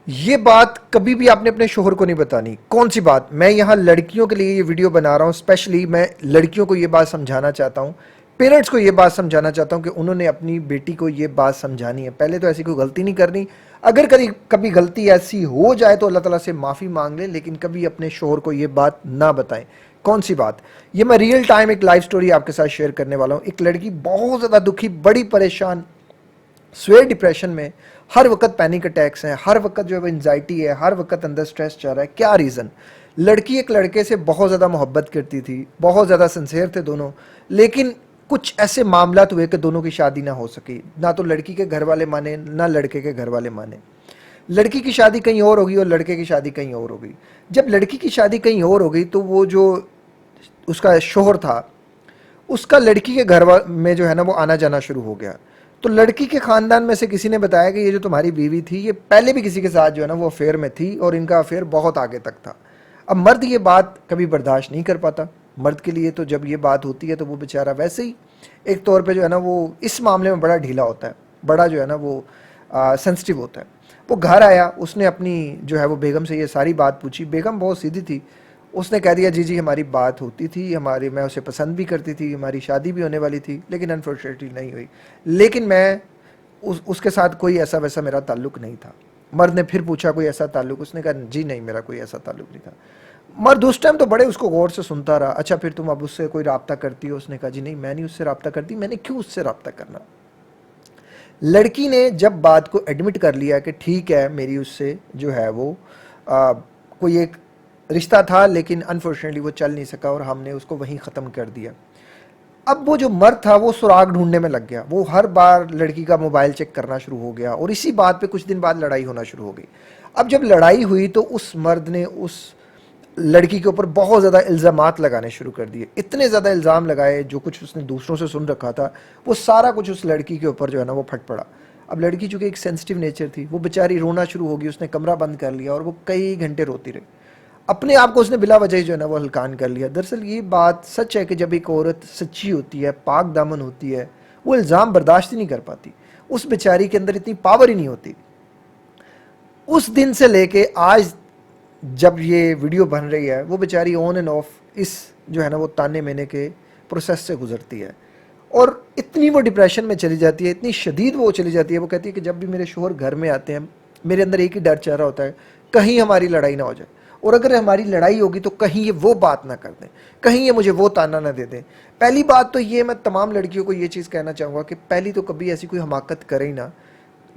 ये बात कभी भी आपने अपने शोहर को नहीं बतानी। कौन सी बात? मैं यहाँ लड़कियों के लिए ये वीडियो बना रहा हूँ, स्पेशली मैं लड़कियों को ये बात समझाना चाहता हूँ, पेरेंट्स को ये बात समझाना चाहता हूँ कि उन्होंने अपनी बेटी को ये बात समझानी है। पहले तो ऐसी कोई गलती नहीं करनी। अगर कभी कभी गलती ऐसी हो जाए तो अल्लाह ताला से माफ़ी मांग लें, लेकिन कभी अपने शोहर को ये बात ना बताएं। कौन सी बात? ये मैं रियल टाइम एक लाइफ स्टोरी आपके साथ शेयर करने वाला हूँ। एक लड़की बहुत ज़्यादा दुखी, बड़ी परेशान, स्वेयर डिप्रेशन में, हर वक्त पैनिक अटैक्स हैं, हर वक्त जो है एंजाइटी है, हर वक्त अंदर स्ट्रेस चल रहा है। क्या रीज़न? लड़की एक लड़के से बहुत ज़्यादा मोहब्बत करती थी, बहुत ज़्यादा सिंसियर थे दोनों, लेकिन कुछ ऐसे मामलात हुए कि दोनों की शादी ना हो सकी। ना तो लड़की के घर वाले माने, ना लड़के के घर वाले माने। लड़की की शादी कहीं और होगी और लड़के की शादी कहीं और होगी। जब लड़की की शादी कहीं और हो गई तो वो जो उसका शोहर था, उसका लड़की के घर में जो है ना वो आना जाना शुरू हो गया। तो लड़की के खानदान में से किसी ने बताया कि ये जो तुम्हारी बीवी थी ये पहले भी किसी के साथ जो है ना वो अफेयर में थी और इनका अफेयर बहुत आगे तक था। अब मर्द ये बात कभी बर्दाश्त नहीं कर पाता। मर्द के लिए तो जब ये बात होती है तो वो बेचारा वैसे ही एक तौर पे जो है ना वो इस मामले में बड़ा ढीला होता है, बड़ा जो है ना वो सेंसिटिव होता है। वो घर आया, उसने अपनी जो है वो बेगम से ये सारी बात पूछी। बेगम बहुत सीधी थी, उसने कह दिया जी जी हमारी बात होती थी, हमारी, मैं उसे पसंद भी करती थी, हमारी शादी भी होने वाली थी, लेकिन अनफॉर्चुनेटली नहीं हुई। लेकिन मैं उसके साथ कोई ऐसा वैसा मेरा ताल्लुक़ नहीं था। मर्द ने फिर पूछा कोई ऐसा ताल्लुक़? उसने कहा जी नहीं, मेरा कोई ऐसा ताल्लुक़ नहीं था। मर्द उस टाइम तो बड़े उसको गौर से सुनता रहा। अच्छा फिर तुम अब उससे कोई रब्ता करती हो? उसने कहा जी नहीं, मैं नहीं उससे रब्ता करती, मैंने क्यों उससे रब्ता करना। लड़की ने जब बात को एडमिट कर लिया कि ठीक है मेरी उससे जो है वो कोई एक रिश्ता था, लेकिन अनफॉर्चुनेटली वो चल नहीं सका और हमने उसको वहीं ख़त्म कर दिया। अब वो जो मर्द था वो सुराग ढूंढने में लग गया। वो हर बार लड़की का मोबाइल चेक करना शुरू हो गया और इसी बात पे कुछ दिन बाद लड़ाई होना शुरू हो गई। अब जब लड़ाई हुई तो उस मर्द ने उस लड़की के ऊपर बहुत ज़्यादा इल्ज़ामात लगाने शुरू कर दिए। इतने ज़्यादा इल्ज़ाम लगाए, जो कुछ उसने दूसरों से सुन रखा था वो सारा कुछ उस लड़की के ऊपर जो है ना वो फट पड़ा। अब लड़की चूँकि एक सेंसिटिव नेचर थी, वो बेचारी रोना शुरू हो गई। उसने कमरा बंद कर लिया और वो कई घंटे रोती रही। अपने आप को उसने बिला वजह जो है ना वो हल्कान कर लिया। दरअसल ये बात सच है कि जब एक औरत सच्ची होती है, पाक दामन होती है, वो इल्ज़ाम बर्दाश्त ही नहीं कर पाती। उस बेचारी के अंदर इतनी पावर ही नहीं होती। उस दिन से लेके आज जब ये वीडियो बन रही है, वो बेचारी ऑन एंड ऑफ इस जो है ना वो ताने मेने के प्रोसेस से गुजरती है और इतनी वो डिप्रेशन में चली जाती है, इतनी शदीद वो चली जाती है। वो कहती है कि जब भी मेरे शोहर घर में आते हैं मेरे अंदर एक ही डर चल रहा होता है, कहीं हमारी लड़ाई ना हो जाए, और अगर हमारी लड़ाई होगी तो कहीं ये वो बात ना कर दें, कहीं ये मुझे वो ताना ना दे दें। पहली बात तो ये, मैं तमाम लड़कियों को ये चीज़ कहना चाहूँगा कि पहली तो कभी ऐसी कोई हमाकत करे ही ना।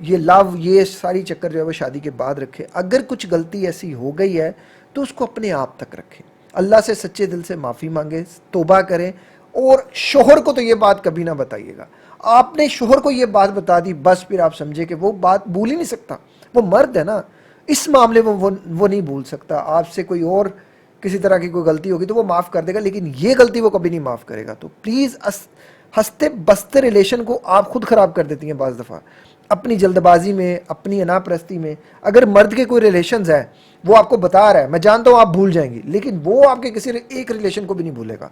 ये लव, ये सारी चक्कर जो है वो शादी के बाद रखें। अगर कुछ गलती ऐसी हो गई है तो उसको अपने आप तक रखें, अल्लाह से सच्चे दिल से माफ़ी मांगे, तौबा करें। और शोहर को तो ये बात कभी ना बताइएगा। आपने शोहर को ये बात बता दी, बस फिर आप समझे कि वो बात भूल ही नहीं सकता। वो मर्द है ना, इस मामले में वो नहीं भूल सकता। आपसे कोई और किसी तरह की कोई गलती होगी तो वो माफ़ कर देगा, लेकिन ये गलती वो कभी नहीं माफ़ करेगा। तो प्लीज़ हंसते बसते रिलेशन को आप खुद ख़राब कर देती हैं बाज़ दफ़ा अपनी जल्दबाजी में, अपनी अनापरस्ती में। अगर मर्द के कोई रिलेशंस हैं, वो आपको बता रहा है, मैं जानता हूँ आप भूल जाएंगी, लेकिन वो आपके किसी एक रिलेशन को भी नहीं भूलेगा।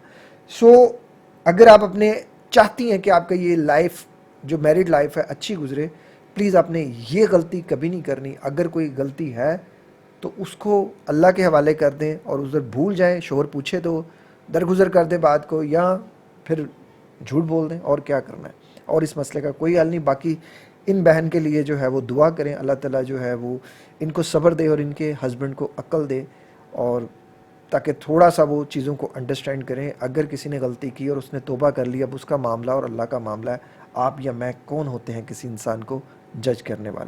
सो अगर आप अपने चाहती हैं कि आपका ये लाइफ जो मैरिड लाइफ है अच्छी गुजरे, प्लीज़ आपने ये गलती कभी नहीं करनी। अगर कोई गलती है तो उसको अल्लाह के हवाले कर दें और उधर भूल जाएं। शोहर पूछे तो दरगुजर कर दें बात को, या फिर झूठ बोल दें, और क्या करना है। और इस मसले का कोई हल नहीं। बाकी इन बहन के लिए जो है वो दुआ करें, अल्लाह ताला जो है वो इनको सब्र दे और इनके हस्बैंड को अक्ल दे, और ताकि थोड़ा सा वो चीज़ों को अंडरस्टैंड करें। अगर किसी ने गलती की और उसने तौबा कर लिया, अब उसका मामला और अल्लाह का मामला है। आप या मैं कौन होते हैं किसी इंसान को जज करने वाले।